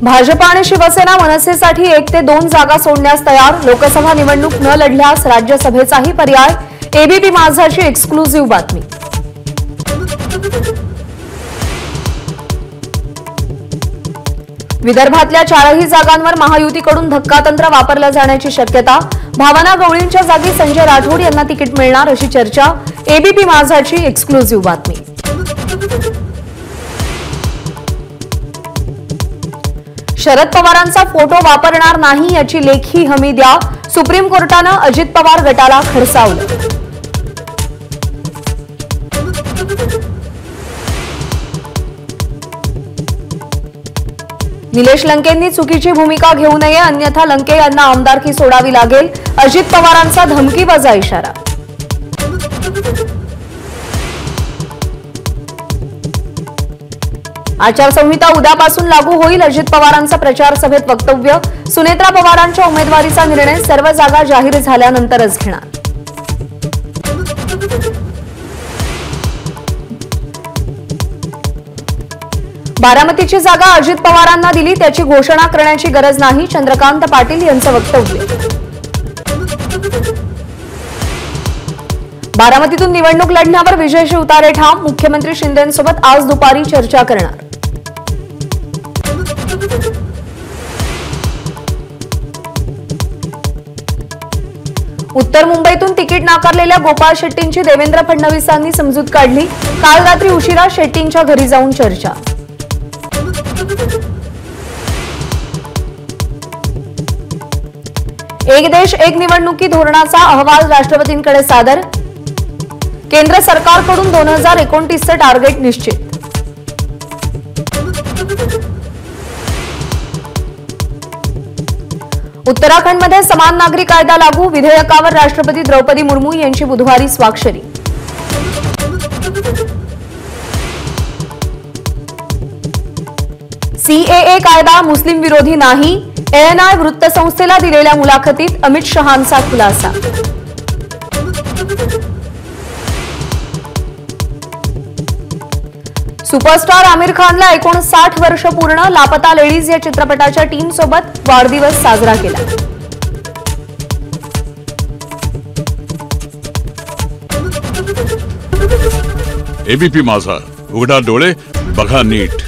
भाजप आणि शिवसेना मनसेसाठी 1 ते 2 जागा सोडण्यास तयार। लोकसभा निवडणूक न लढल्यास राज्यसभेचाही पर्याय। एबीपी माझाची एक्सक्लुझिव्ह बातमी। विदर्भातल्या 4ही जागांवर महायुतीकडून धक्कातंत्र वापरलं जाण्याची शक्यता। भावना गवळींच्या जागी संजय राठोड यांना तिकीट मिळणार अशी चर्चा। एबीपी माझाची एक्सक्लुझिव्ह बातमी। शरद पवारांचा फोटो वापरणार नाही याची लेखी हमी द्या। सुप्रीम कोर्टानं अजित पवार गटाला खडसावलं। निलेश लंकेंनी चुकीची भूमिका घेऊ नये, अन्यथा लंके यांना आमदारकी सोडावी लागेल। अजित पवारांचा धमकीवजा इशारा। आचारसंहिता उद्यापासून लागू होईल। अजित पवारांचा प्रचार सभेत वक्तव्य। सुनेत्रा पवारांच्या उमेदवारीचा निर्णय सर्व जागा जाहीर झाल्यानंतरच घेणार। बारामतीची जागा अजित पवारांना दिली, त्याची घोषणा करण्याची गरज नाही, चंद्रकांत पाटील यांचं वक्तव्य। बारामतीतून निवडणूक लढण्यावर विजय शिवतारे ठाम। मुख्यमंत्री शिंदेंसोबत आज दुपारी चर्चा करणार। उत्तर मुंबईतून तिकीट नाकारलेल्या गोपाळ शेट्टींची देवेंद्र फडणवीसांनी समजूत काढली। काल रात्री उशिरा शेट्टींच्या घरी जाऊन चर्चा। एक देश एक निवडणुकी धोरणाचा अहवाल राष्ट्रपतींकडे सादर। केंद्र सरकारकडून 2029चं टार्गेट निश्चित। उत्तराखंडमध्ये समान नागरी कायदा लागू। विधेयकावर राष्ट्रपती द्रौपदी मुर्मू यांची बुधवारी स्वाक्षरी। सीएए कायदा मुस्लिम विरोधी नाही। एएनआय वृत्तसंस्थेला दिलेल्या मुलाखतीत अमित शहांचा खुलासा। सुपरस्टार आमिर खानला 59 वर्ष पूर्ण। लापता लेडीज या चित्रपटाच्या टीमसोबत वाढदिवस साजरा केला। एबीपी माझा, उघडा डोळे बघा नीट।